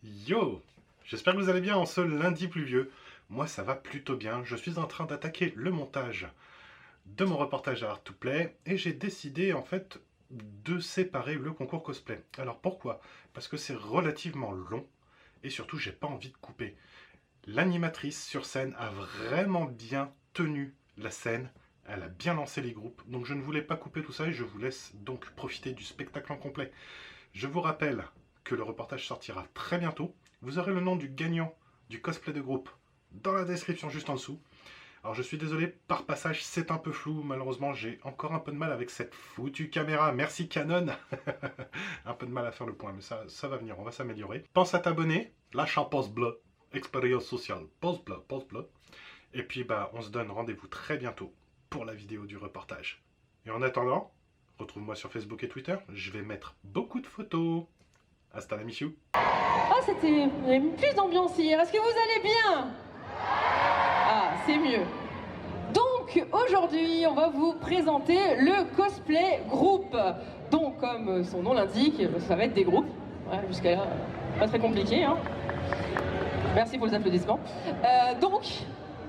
Yo! J'espère que vous allez bien en ce lundi pluvieux. Moi ça va plutôt bien, je suis en train d'attaquer le montage de mon reportage à Art to Play et j'ai décidé en fait de séparer le concours cosplay. Alors pourquoi? Parce que c'est relativement long et surtout j'ai pas envie de couper. L'animatrice sur scène a vraiment bien tenu la scène, elle a bien lancé les groupes, donc je ne voulais pas couper tout ça et je vous laisse donc profiter du spectacle en complet. Je vous rappelle que le reportage sortira très bientôt. Vous aurez le nom du gagnant du cosplay de groupe dans la description juste en dessous. Alors je suis désolé, par passage c'est un peu flou, malheureusement j'ai encore un peu de mal avec cette foutue caméra, merci Canon. Un peu de mal à faire le point, mais ça va venir, on va s'améliorer. Pense à t'abonner, lâche un pouce bleu, expérience sociale, pouce bleu, pouce bleu. Et puis bah on se donne rendez-vous très bientôt pour la vidéo du reportage. Et en attendant, retrouve-moi sur Facebook et Twitter, je vais mettre beaucoup de photos. Hasta la michou. Ah, c'était plus d'ambiance hier. Est-ce que vous allez bien? Ah, c'est mieux. Donc, aujourd'hui, on va vous présenter le cosplay groupe. Donc, comme son nom l'indique, ça va être des groupes. Ouais, jusqu'à là, pas très compliqué, hein. Merci pour les applaudissements. Donc,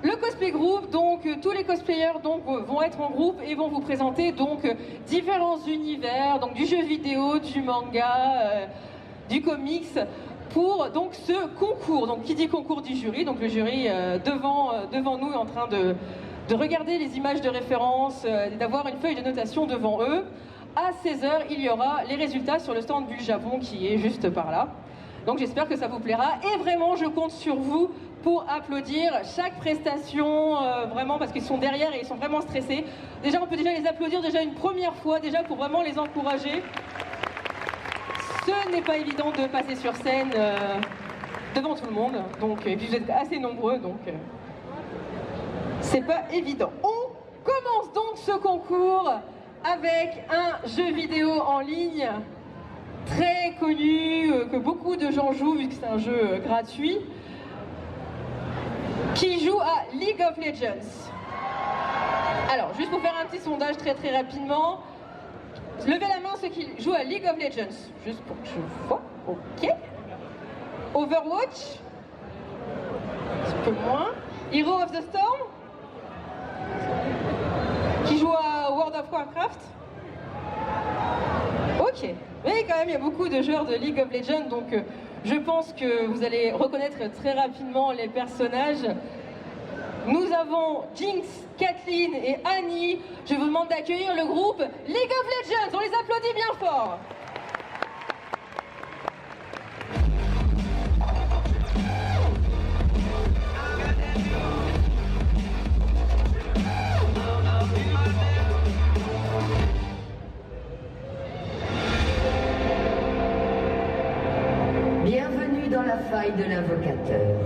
le cosplay groupe, donc tous les cosplayers donc, vont être en groupe et vont vous présenter donc différents univers, donc du jeu vidéo, du manga, du comics, pour donc ce concours. Donc qui dit concours dit jury, donc le jury devant nous est en train de regarder les images de référence, d'avoir une feuille de notation devant eux. À 16h, il y aura les résultats sur le stand du Japon qui est juste par là. Donc j'espère que ça vous plaira et vraiment je compte sur vous pour applaudir chaque prestation, vraiment parce qu'ils sont derrière et ils sont vraiment stressés. Déjà on peut déjà les applaudir déjà une première fois, déjà pour vraiment les encourager. Ce n'est pas évident de passer sur scène devant tout le monde, donc, et puis vous êtes assez nombreux, donc c'est pas évident. On commence donc ce concours avec un jeu vidéo en ligne très connu, que beaucoup de gens jouent vu que c'est un jeu gratuit, qui joue à League of Legends. Alors, juste pour faire un petit sondage très rapidement, levez la main ceux qui jouent à League of Legends, juste pour que je vois, ok. Overwatch, un peu moins. Hero of the Storm, qui joue à World of Warcraft. Ok, mais quand même il y a beaucoup de joueurs de League of Legends, donc je pense que vous allez reconnaître très rapidement les personnages. Nous avons Jinx, Kathleen et Annie. Je vous demande d'accueillir le groupe League of Legends, on les applaudit bien fort. Bienvenue dans la faille de l'invocateur.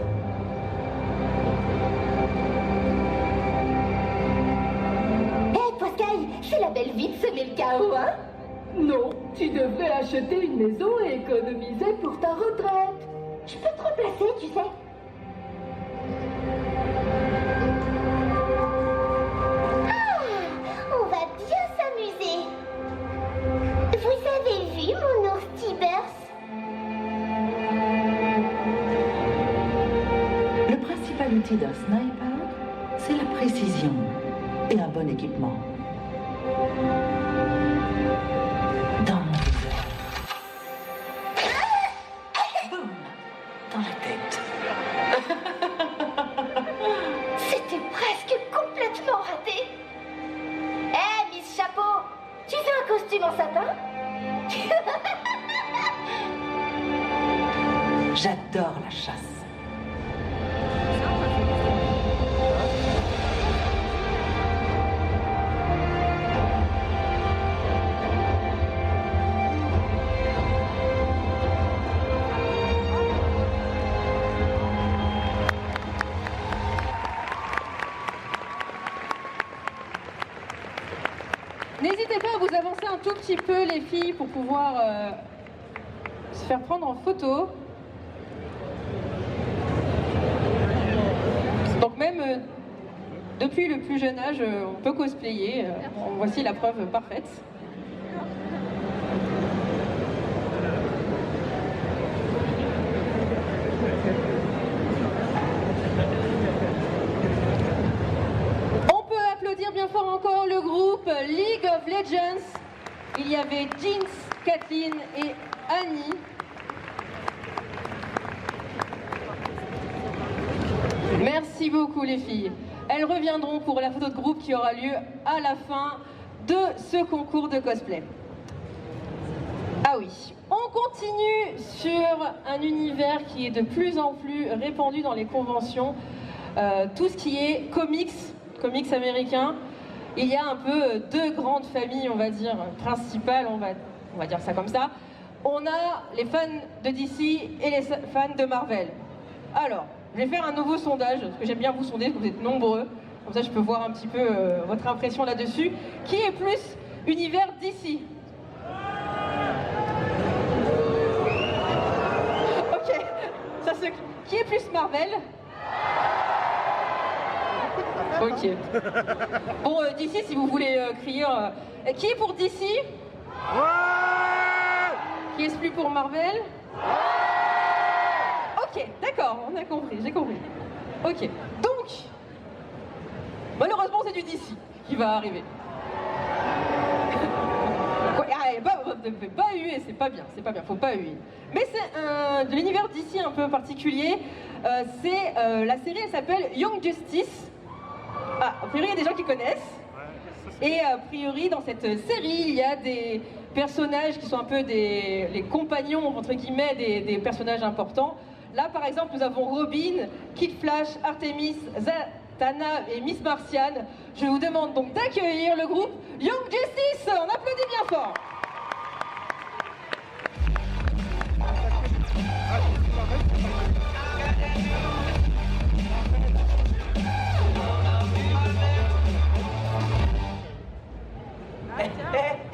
Hé, Poscaille, c'est la belle vie de semer le chaos, hein? Non, tu devrais acheter une maison et économiser pour ta retraite. Je peux te remplacer, tu sais. Ah, on va bien s'amuser. Vous avez vu mon ours Tibers? Le principal outil d'un sniper, c'est la précision et un bon équipement. Dans mon viseur. Boum! Dans la tête. C'était presque complètement raté. Hé, Miss Chapeau, tu fais un costume en satin? J'adore la chasse. N'hésitez pas à vous avancer un tout petit peu les filles pour pouvoir se faire prendre en photo. Donc même depuis le plus jeune âge, on peut cosplayer. Voici la preuve parfaite. Legends, il y avait Jeans, Kathleen et Annie. Merci beaucoup les filles. Elles reviendront pour la photo de groupe qui aura lieu à la fin de ce concours de cosplay. Ah oui, on continue sur un univers qui est de plus en plus répandu dans les conventions. Tout ce qui est comics américains. Il y a un peu deux grandes familles, on va dire, principales, on va dire ça comme ça. On a les fans de DC et les fans de Marvel. Alors, je vais faire un nouveau sondage, parce que j'aime bien vous sonder, parce que vous êtes nombreux. Comme ça, je peux voir un petit peu votre impression là-dessus. Qui est plus univers DC? Ok, ça se... Qui est plus Marvel? Ok. Bon, DC, si vous voulez crier... qui est pour DC? Qui est plus pour Marvel? Ok, d'accord, on a compris, j'ai compris. Ok, donc, malheureusement c'est du DC qui va arriver. Pas huer, c'est pas bien, faut pas huer. Mais c'est de l'univers DC un peu particulier. La série, elle s'appelle Young Justice. Ah, a priori, il y a des gens qui connaissent. Et a priori, dans cette série, il y a des personnages qui sont un peu les compagnons, entre guillemets, des personnages importants. Là, par exemple, nous avons Robin, Kid Flash, Artemis, Zatanna et Miss Martian. Je vous demande donc d'accueillir le groupe Young Justice. On applaudit bien fort.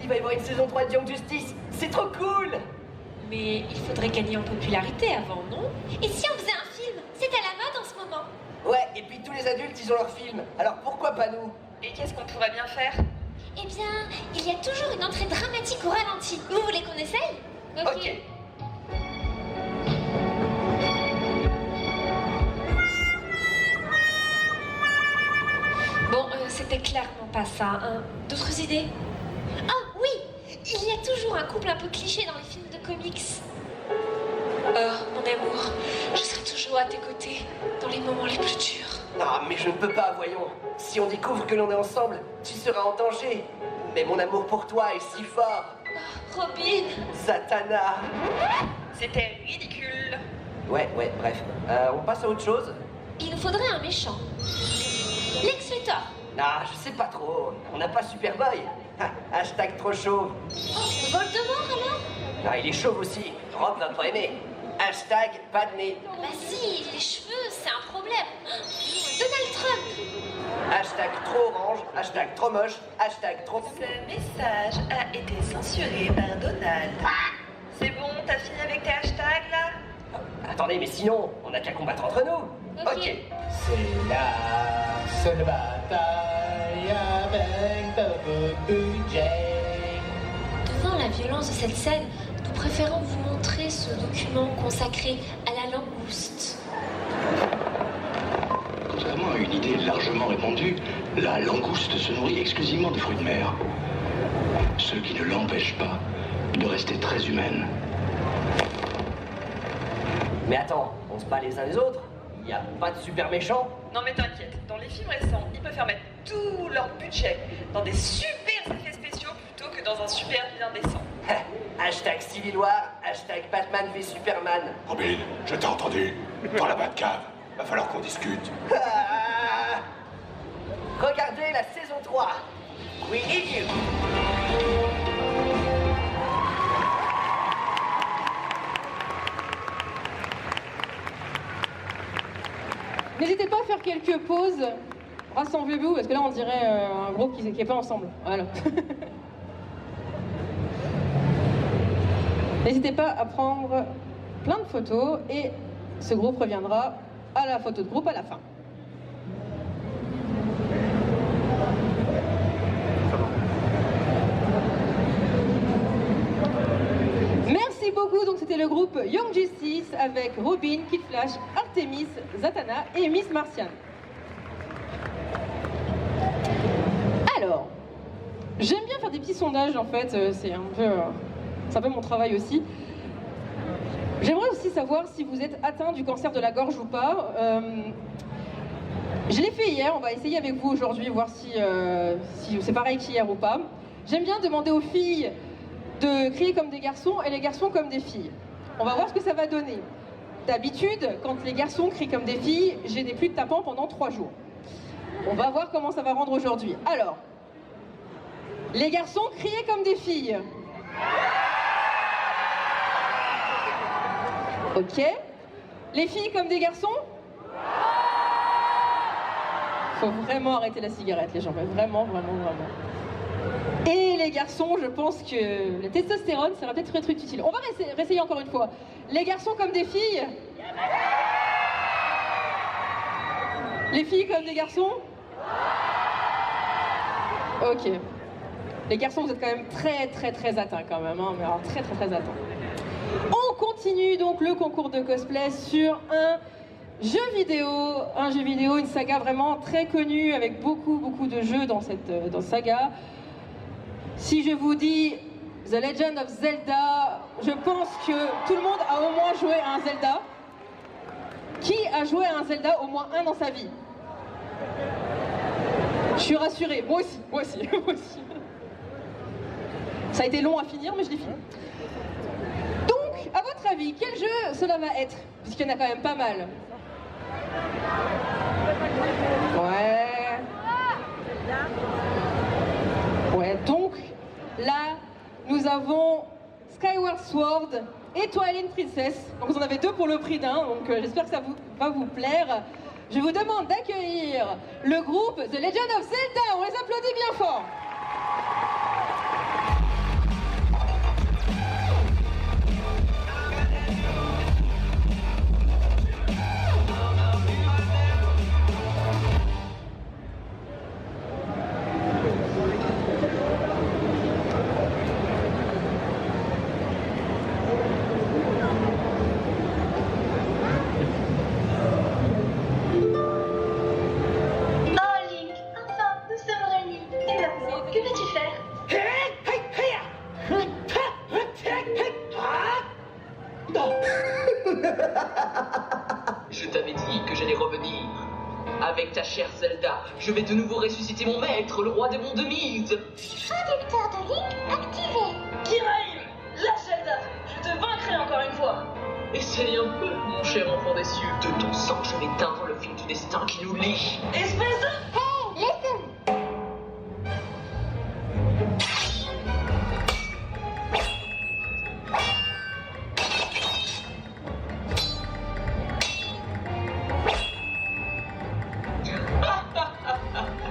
Il va y avoir une saison 3 de Young Justice. C'est trop cool. Mais il faudrait gagner en popularité avant, non? Et si on faisait un film? C'est à la mode en ce moment. Ouais, et puis tous les adultes, ils ont leur film. Alors pourquoi pas nous? Et qu'est-ce qu'on pourrait bien faire? Eh bien, il y a toujours une entrée dramatique au ralenti. Vous voulez qu'on essaye? Ok. Bon, c'était clairement pas ça, hein. D'autres idées? Oh oui, il y a toujours un couple un peu cliché dans les films de comics. Oh, mon amour, je serai toujours à tes côtés dans les moments les plus durs. Non, mais je ne peux pas, voyons. Si on découvre que l'on est ensemble, tu seras en danger. Mais mon amour pour toi est si fort. Oh, Robin, Zatanna. c'était ridicule. Ouais, bref. On passe à autre chose? Il nous faudrait un méchant. Lex Luthor. Ah, je sais pas trop. On n'a pas Superboy. Hashtag trop chauve. Oh, Voldemort alors? Ah, il est chauve aussi. Rob va pas aimer. Hashtag pas de nez. Bah si, les cheveux, c'est un problème. Donald Trump. Hashtag trop orange. Hashtag trop moche. Hashtag trop... Ce message a été censuré par Donald. C'est bon, t'as fini avec tes hashtags là? Attendez, mais sinon, on n'a qu'à combattre entre nous. Ok. C'est la seule bataille avec de peu budget. Devant la violence de cette scène, nous préférons vous montrer ce document consacré à la langouste. Contrairement à une idée largement répandue, la langouste se nourrit exclusivement de fruits de mer. Ce qui ne l'empêche pas de rester très humaine. Mais attends, on se bat les uns les autres? Il n'y a pas de super méchant? Non mais t'inquiète, dans les films récents, ils préfèrent mettre tout leur budget dans des super effets spéciaux plutôt que dans un super vilain décent. Hashtag Civil War, hashtag Batman v Superman. Robin, je t'ai entendu. Dans la Batcave, va falloir qu'on discute. Ah. Regardez la saison 3. We need you. N'hésitez pas à faire quelques pauses. Rassemblez-vous, parce que là on dirait un groupe qui n'est pas ensemble. Voilà. N'hésitez pas à prendre plein de photos et ce groupe reviendra à la photo de groupe à la fin. Merci beaucoup, donc c'était le groupe Young Justice avec Robin, Kid Flash, Artemis, Zatanna et Miss Martian. Alors, J'aime bien faire des petits sondages en fait, c'est un peu mon travail aussi. J'aimerais aussi savoir si vous êtes atteint du cancer de la gorge ou pas. Je l'ai fait hier, on va essayer avec vous aujourd'hui, voir si c'est pareil qu'hier ou pas. J'aime bien demander aux filles de crier comme des garçons et les garçons comme des filles. On va voir ce que ça va donner. D'habitude, quand les garçons crient comme des filles, j'ai des pluies de tapants pendant 3 jours. On va voir comment ça va rendre aujourd'hui. Alors, les garçons criaient comme des filles. Ok. Les filles comme des garçons? Faut vraiment arrêter la cigarette, les gens. Vraiment, vraiment, vraiment. Et les garçons, je pense que la testostérone sera peut-être très utile. On va réessayer encore une fois. Les garçons comme des filles? Les filles comme des garçons? Ok. Les garçons, vous êtes quand même très atteints quand même, hein, mais alors très atteints. On continue donc le concours de cosplay sur un jeu vidéo, une saga vraiment très connue avec beaucoup de jeux dans cette saga. Si je vous dis The Legend of Zelda, je pense que tout le monde a au moins joué à un Zelda. Qui a joué à un Zelda au moins un dans sa vie? Je suis rassurée, moi aussi. Ça a été long à finir, mais je l'ai fini. Donc, à votre avis, quel jeu cela va être? Puisqu'il y en a quand même pas mal. Ouais, donc, là, nous avons Skyward Sword et Twilight Princess. Donc, vous en avez 2 pour le prix d'un, donc j'espère que ça va vous plaire. Je vous demande d'accueillir le groupe The Legend of Zelda. On les applaudit bien fort. Je t'avais dit que j'allais revenir. Avec ta chère Zelda, je vais de nouveau ressusciter mon maître, le roi des monts de Mise. Traducteur de Link activé. Kiraim, la Zelda, je te vaincrai encore une fois. Essaye un peu, mon cher enfant des cieux. De ton sang, je vais teindre le fil du destin qui nous lie. Espèce de... Hey, listen.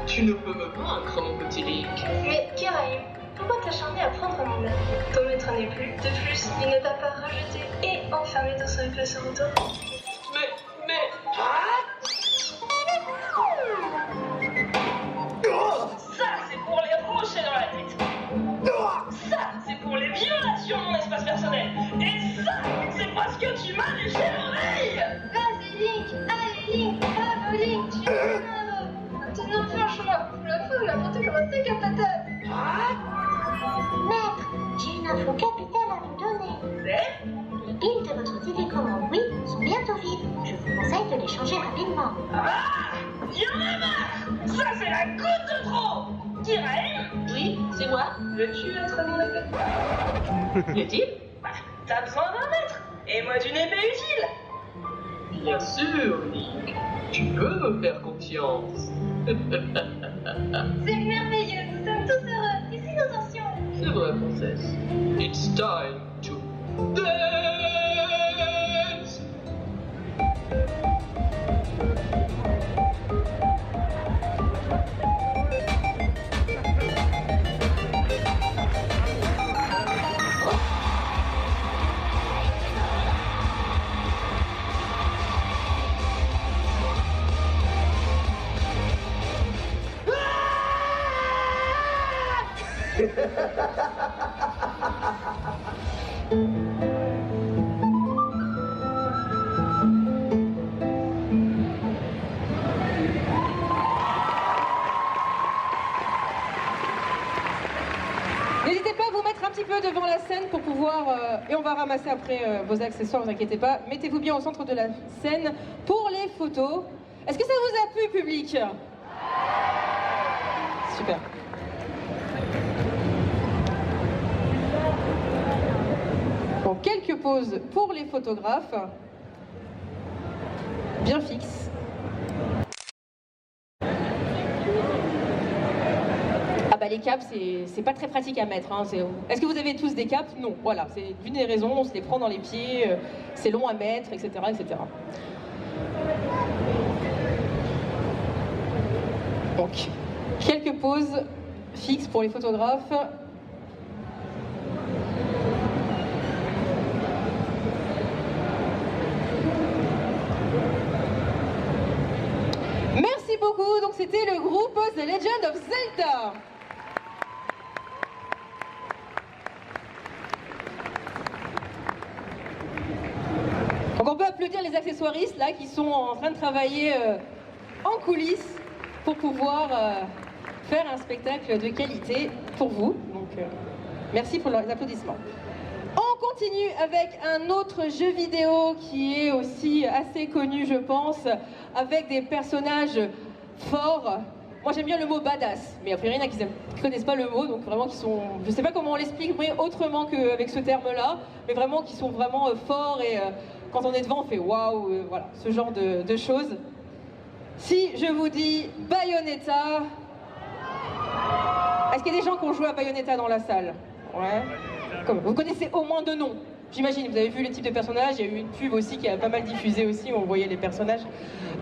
Tu ne peux me vaincre, mon petit Link. Mais Kiraim, pourquoi t'acharner à prendre mon maître? Ton maître n'est plus. De plus, il ne t'a pas rejeté et enfermé dans son épée sur retour. Mais... Ça, c'est pour les rochers dans la tête. Ça, c'est pour les violations de mon espace personnel. Et ça, c'est parce que tu m'as léché l'oreille. Vas-y Link, allez Link, bravo Link, tu es maintenant franchement, la foule l'a monté comme un steak à patate. Maître, j'ai une info capitale à vous donner. Les piles de votre télécommande Wii sont bientôt vides. Je vous conseille de les changer rapidement. Ah, y'en a marre. Ça, c'est la goutte de trop. Kiraim? Oui, c'est moi. Veux-tu être mon épée? Est-il? Bah, t'as besoin d'un maître. Et moi d'une épée utile. Bien sûr, Link. Tu peux me faire confiance. C'est merveilleux, nous sommes tous heureux. Ici nous en sommes. C'est vrai, princesse. It's time to dance! devant la scène pour pouvoir... et on va ramasser après vos accessoires, ne vous inquiétez pas. Mettez-vous bien au centre de la scène pour les photos. Est-ce que ça vous a plu, public? Super. Bon, quelques poses pour les photographes. Bien fixes. Ah bah les caps, c'est pas très pratique à mettre. Hein. Est-ce que vous avez tous des caps? Non. Voilà, c'est une des raisons, on se les prend dans les pieds, c'est long à mettre, etc., etc. Donc, quelques poses fixes pour les photographes. Merci beaucoup. Donc, c'était le groupe The Legend of Zelda. Donc, on peut applaudir les accessoiristes là qui sont en train de travailler en coulisses pour pouvoir faire un spectacle de qualité pour vous. Donc, merci pour leurs applaudissements. On continue avec un autre jeu vidéo qui est aussi assez connu, je pense, avec des personnages forts. Moi, j'aime bien le mot badass, mais après, il y en a qui ne connaissent pas le mot, donc vraiment qui sont... Je ne sais pas comment on l'explique autrement qu'avec ce terme-là, mais vraiment qui sont vraiment forts et quand on est devant, on fait waouh, voilà, ce genre de choses. Si je vous dis Bayonetta, est-ce qu'il y a des gens qui ont joué à Bayonetta dans la salle? Ouais. Vous connaissez au moins deux noms, j'imagine. Vous avez vu les types de personnages, il y a eu une pub aussi qui a pas mal diffusé aussi, où on voyait les personnages.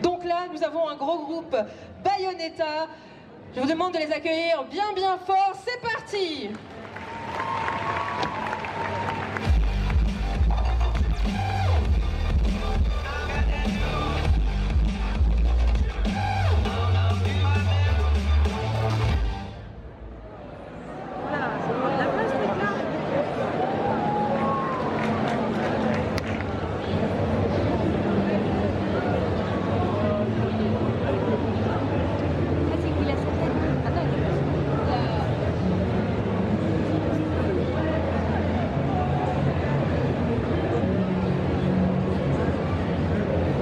Donc là, nous avons un gros groupe Bayonetta. Je vous demande de les accueillir bien bien fort. C'est parti!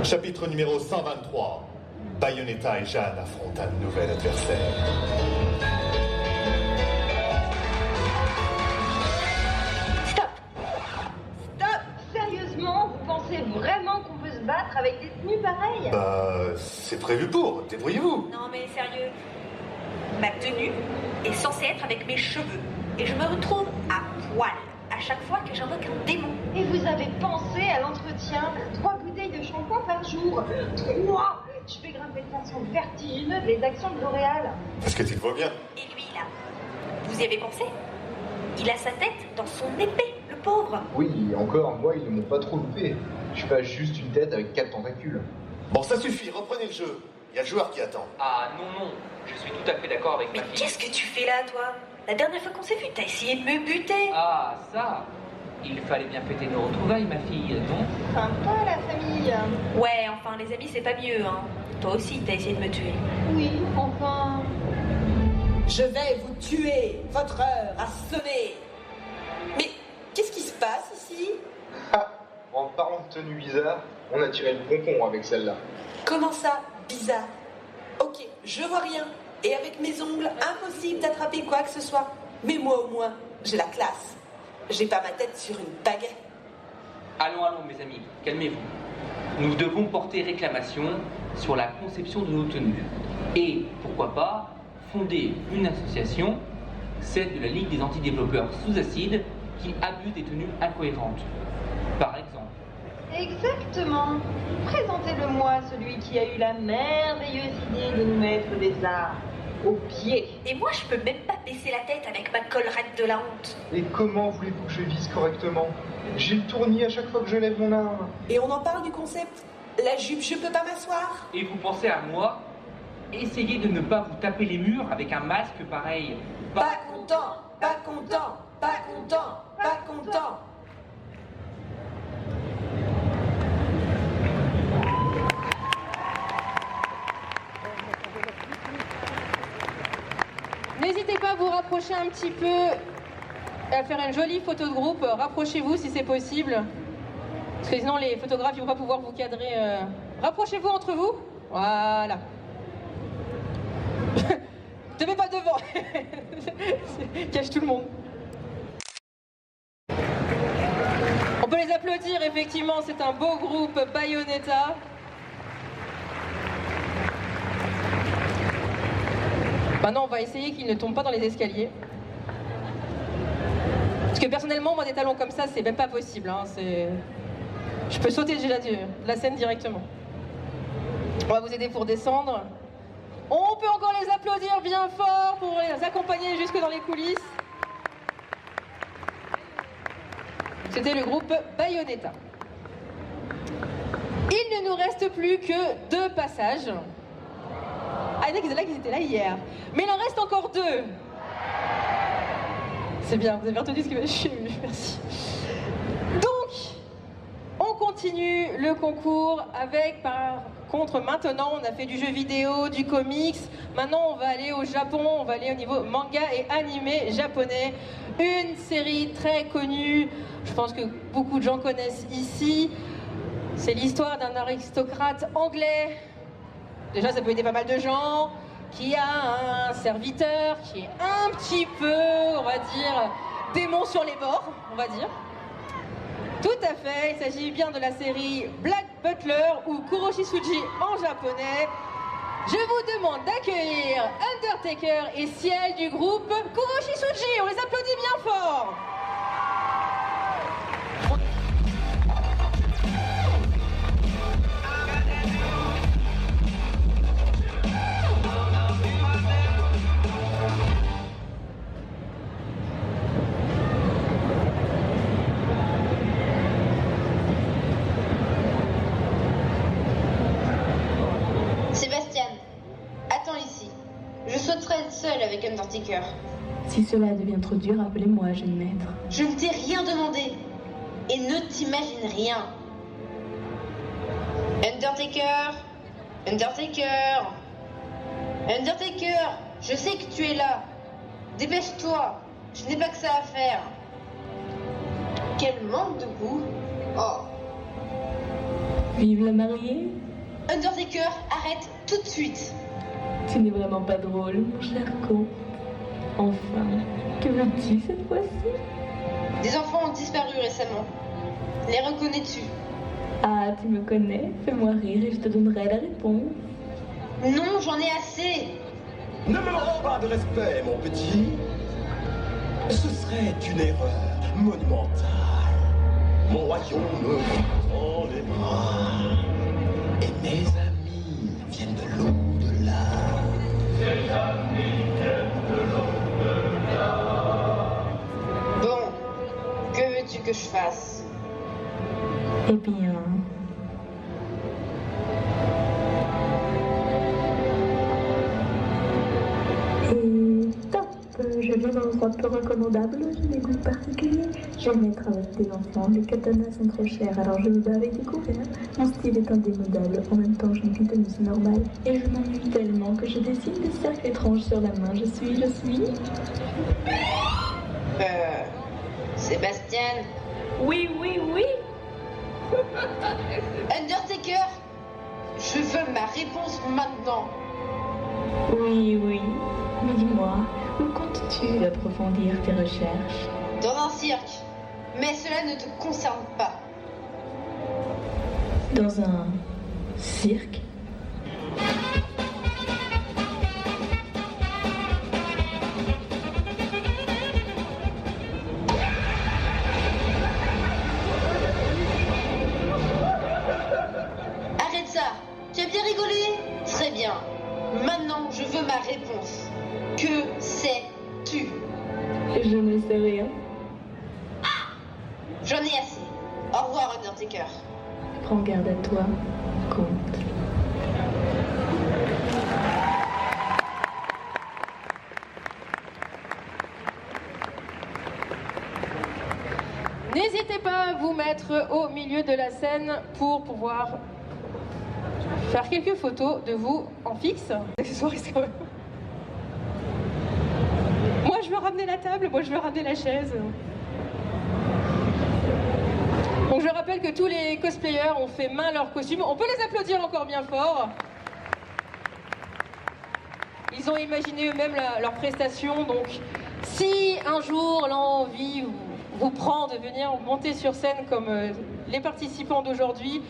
Chapitre numéro 123. Bayonetta et Jeanne affrontent un nouvel adversaire. Stop! Stop! Sérieusement, vous pensez vraiment qu'on peut se battre avec des tenues pareilles? Bah, c'est prévu pour, débrouillez-vous. Non mais sérieux, ma tenue est censée être avec mes cheveux. Et je me retrouve à poil à chaque fois que j'invoque un démon. Et vous avez pensé à l'entretien? 3 bouteilles de shampoing par jour. 3! Je fais grimper de façon vertigineuse les actions de L'Oréal. Est-ce que tu te vois bien? Et lui là, vous y avez pensé? Il a sa tête dans son épée, le pauvre. Oui, encore, moi ils ne m'ont pas trop loupé. Je suis pas juste une tête avec 4 tentacules. Bon, ça suffit, reprenez le jeu. Il y a le joueur qui attend. Ah non, non, je suis tout à fait d'accord avec ma fille. Mais qu'est-ce que tu fais là, toi? La dernière fois qu'on s'est vu, t'as essayé de me buter. Ah, ça. Il fallait bien fêter nos retrouvailles, ma fille, non? Sympa la famille. Ouais, enfin, les amis, c'est pas mieux, hein. Toi aussi, t'as essayé de me tuer. Oui, enfin... Je vais vous tuer. Votre heure a sonné. Mais qu'est-ce qui se passe ici? Ah, en parlant de tenue bizarre, on a tiré le pompon avec celle-là. Comment ça, bizarre? Ok, je vois rien. Et avec mes ongles, impossible d'attraper quoi que ce soit. Mais moi au moins, j'ai la classe. J'ai pas ma tête sur une baguette. Allons, allons, mes amis, calmez-vous. Nous devons porter réclamation sur la conception de nos tenues. Et, pourquoi pas, fonder une association, celle de la Ligue des antidéveloppeurs sous acide, qui abuse des tenues incohérentes. Par exemple. Exactement. Présentez-le-moi, celui qui a eu la merveilleuse idée de nous mettre des arts aux pieds. Et moi, je peux même pas baisser la tête avec ma collerette de la honte. Et comment voulez-vous que je vise correctement? J'ai le tournis à chaque fois que je lève mon arme. Et on en parle du concept. La jupe, je peux pas m'asseoir. Et vous pensez à moi? Essayez de ne pas vous taper les murs avec un masque pareil. Pas content, pas content, pas content, pas content. N'hésitez pas à vous rapprocher un petit peu et à faire une jolie photo de groupe. Rapprochez-vous si c'est possible. Parce que sinon les photographes ils vont pas pouvoir vous cadrer. Rapprochez-vous entre vous. Voilà. Te mets pas devant. Cache tout le monde. On peut les applaudir, effectivement, c'est un beau groupe, Bayonetta. Maintenant, on va essayer qu'ils ne tombent pas dans les escaliers. Parce que personnellement, moi, des talons comme ça, c'est même pas possible. Hein, je peux sauter déjà de la scène directement. On va vous aider pour descendre. On peut encore les applaudir bien fort pour les accompagner jusque dans les coulisses. C'était le groupe Bayonetta. Il ne nous reste plus que 2 passages. Ah, il y en a qui étaient là hier. Mais il en reste encore 2. C'est bien, vous avez entendu ce qui m'a ému, merci. Donc, on continue le concours avec, par contre, maintenant, on a fait du jeu vidéo, du comics. Maintenant, on va aller au Japon, on va aller au niveau manga et animé japonais. Une série très connue, je pense que beaucoup de gens connaissent ici. C'est l'histoire d'un aristocrate anglais. Déjà, ça peut aider pas mal de gens. Qui a un serviteur qui est un petit peu, on va dire, démon sur les bords, on va dire. Tout à fait, il s'agit bien de la série Black Butler ou Kuroshitsuji en japonais. Je vous demande d'accueillir Undertaker et Ciel du groupe Kuroshitsuji. On les applaudit bien fort. Seul avec Undertaker. Si cela devient trop dur, appelez-moi, jeune maître. Je ne t'ai rien demandé. Et ne t'imagine rien. Undertaker, Undertaker, Undertaker, je sais que tu es là. Dépêche-toi, je n'ai pas que ça à faire. Quel manque de goût. Oh. Vive la mariée. Undertaker, arrête tout de suite. Tu n'es vraiment pas drôle, mon cher con. Enfin, que veux-tu cette fois-ci? Des enfants ont disparu récemment. Les reconnais-tu? Ah, tu me connais. Fais-moi rire et je te donnerai la réponse. Non, j'en ai assez. Ne me rends pas de respect, mon petit. Ce serait une erreur monumentale. Mon royaume me dans les bras. Et mes amis viennent de l'au-delà. Ces amis viennent de l'au-delà. Bon, que veux-tu que je fasse? Eh bien... Je vais dans un endroit peu recommandable, j'ai des goûts particuliers. J'aime être avec des enfants, les katanas sont trop chers, alors je me bats avec des couverts. Mon style est indémodable, en même temps je n'ai qu'une tenue normale. Et je m'ennuie tellement que je dessine des cercles étranges sur la main. Je suis... Sébastien? Oui. Undertaker, je veux ma réponse maintenant. Oui. Mais dis-moi, où comptes-tu approfondir tes recherches? Dans un cirque. Mais cela ne te concerne pas. Dans un cirque? Arrête ça. Tu as bien rigolé? Très bien. Maintenant, je veux ma réponse. Que sais-tu? Je ne sais rien. Ah! J'en ai assez. Au revoir, Undertaker. Prends garde à toi, comte. N'hésitez pas à vous mettre au milieu de la scène pour pouvoir faire quelques photos de vous en fixe. Accessoires, quand même. Moi, je veux ramener la table, moi je veux ramener la chaise. Donc je rappelle que tous les cosplayers ont fait main leur costume. On peut les applaudir encore bien fort. Ils ont imaginé eux-mêmes leur prestation. Donc si un jour l'envie vous prend de venir monter sur scène comme les participants d'aujourd'hui,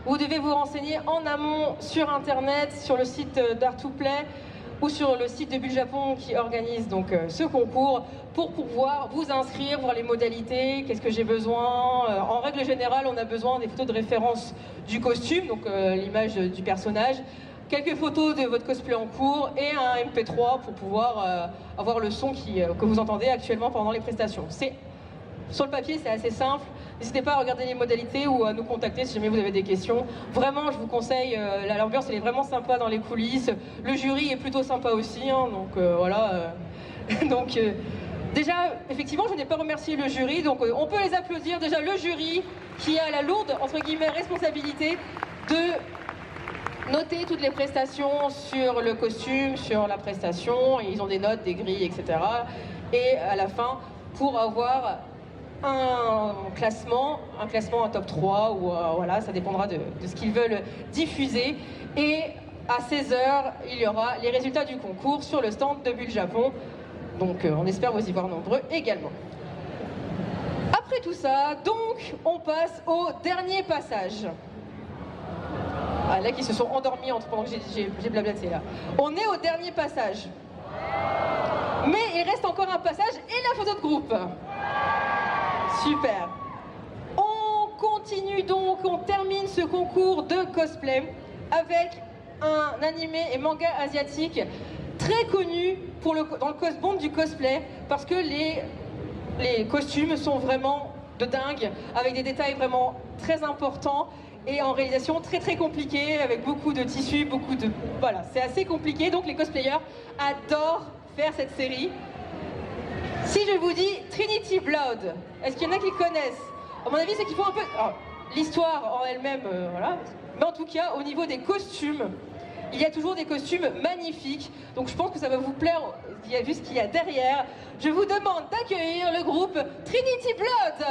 vous devez vous renseigner en amont sur internet, sur le site d'Art2Play ou sur le site de Bulle Japon qui organise donc ce concours pour pouvoir vous inscrire, voir les modalités, qu'est-ce que j'ai besoin. En règle générale, on a besoin des photos de référence du costume, donc l'image du personnage, quelques photos de votre cosplay en cours et un MP3 pour pouvoir avoir le son que vous entendez actuellement pendant les prestations. Sur le papier, c'est assez simple. N'hésitez pas à regarder les modalités ou à nous contacter si jamais vous avez des questions. Vraiment, je vous conseille, l'ambiance elle est vraiment sympa dans les coulisses. Le jury est plutôt sympa aussi, hein, donc voilà. Donc déjà, effectivement, je n'ai pas remercié le jury, donc on peut les applaudir. Déjà, le jury qui a la lourde, entre guillemets, responsabilité de noter toutes les prestations sur le costume, sur la prestation. Et ils ont des notes, des grilles, etc. Et à la fin, pour avoir un classement en top 3 ou voilà, ça dépendra de ce qu'ils veulent diffuser. Et à 16h, il y aura les résultats du concours sur le stand de Bulle Japon. Donc on espère vous y voir nombreux également. Après tout ça, donc on passe au dernier passage. Ah, là qui se sont endormis pendant que j'ai blablaté là. On est au dernier passage. Mais il reste encore un passage et la photo de groupe. Super. On continue donc, on termine ce concours de cosplay avec un animé et manga asiatique très connu dans le monde du cosplay parce que les costumes sont vraiment de dingue, avec des détails vraiment très importants et en réalisation très très compliquée, avec beaucoup de tissus, Voilà, c'est assez compliqué, donc les cosplayers adorent faire cette série. Si je vous dis Trinity Blood, est-ce qu'il y en a qui connaissent? À mon avis, c'est qu'il faut un peu... L'histoire en elle-même, voilà. Mais en tout cas, au niveau des costumes, il y a toujours des costumes magnifiques. Donc je pense que ça va vous plaire, vu ce qu'il y a derrière. Je vous demande d'accueillir le groupe Trinity Blood.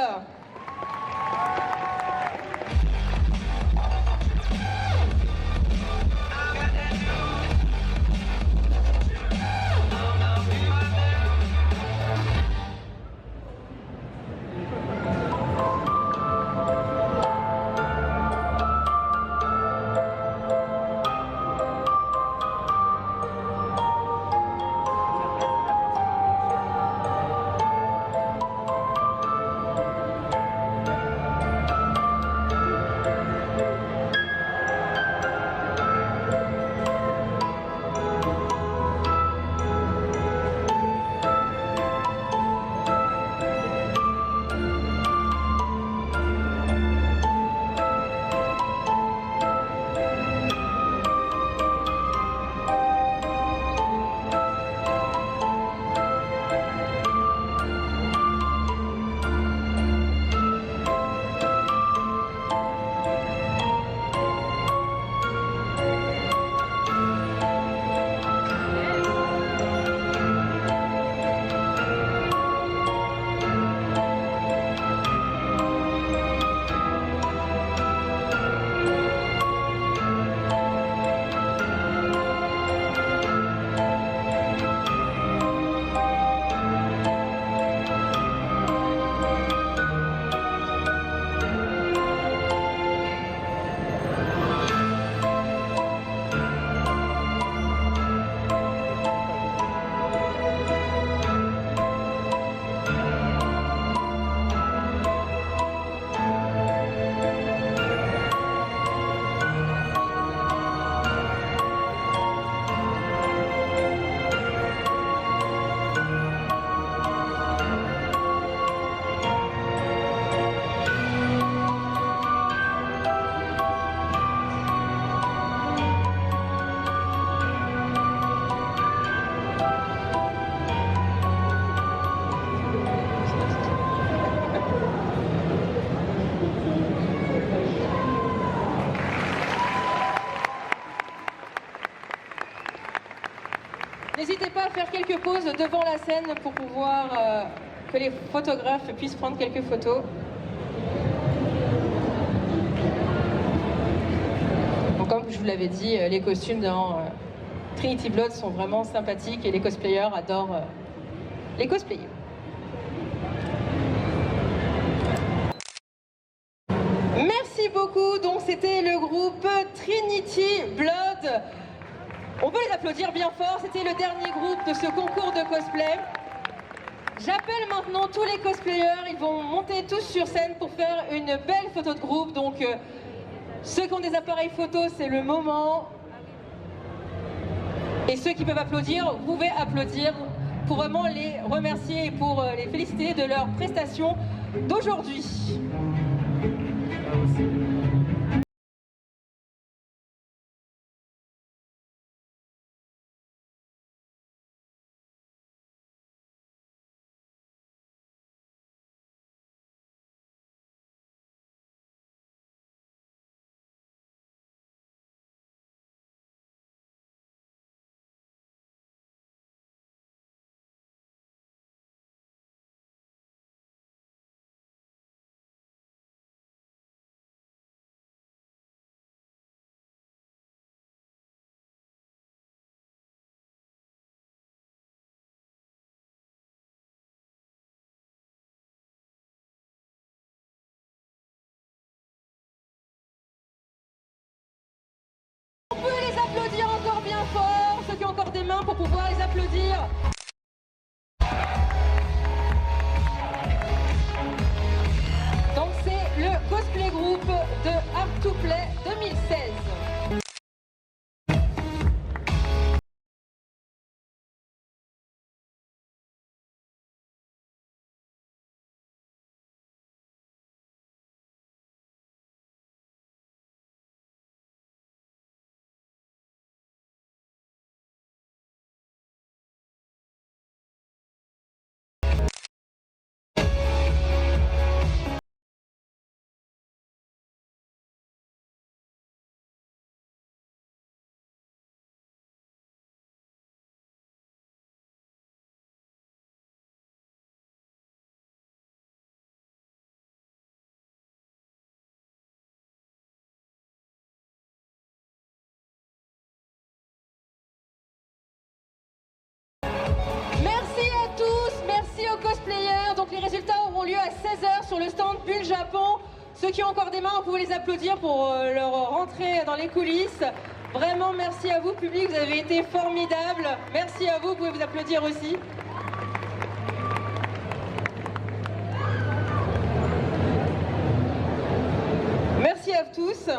N'hésitez pas à faire quelques pauses devant la scène pour pouvoir que les photographes puissent prendre quelques photos. Donc, comme je vous l'avais dit, les costumes dans Trinity Blood sont vraiment sympathiques et les cosplayers adorent les cosplayers. Merci beaucoup. Donc c'était le groupe Trinity Blood. On peut les applaudir bien fort. C'était le dernier groupe de ce concours de cosplay. J'appelle maintenant tous les cosplayers. Ils vont monter tous sur scène pour faire une belle photo de groupe. Donc ceux qui ont des appareils photo, c'est le moment. Et ceux qui peuvent applaudir, vous pouvez applaudir pour vraiment les remercier et pour les féliciter de leur prestation d'aujourd'hui. On peut les applaudir encore bien fort, ceux qui ont encore des mains pour pouvoir les applaudir. Donc c'est le cosplay group de Art to Play 2016. Cosplayers. Donc les résultats auront lieu à 16h sur le stand Bulle Japon. Ceux qui ont encore des mains, vous pouvez les applaudir pour leur rentrée dans les coulisses. Vraiment merci à vous public, vous avez été formidables. Merci à vous, vous pouvez vous applaudir aussi. Merci à tous.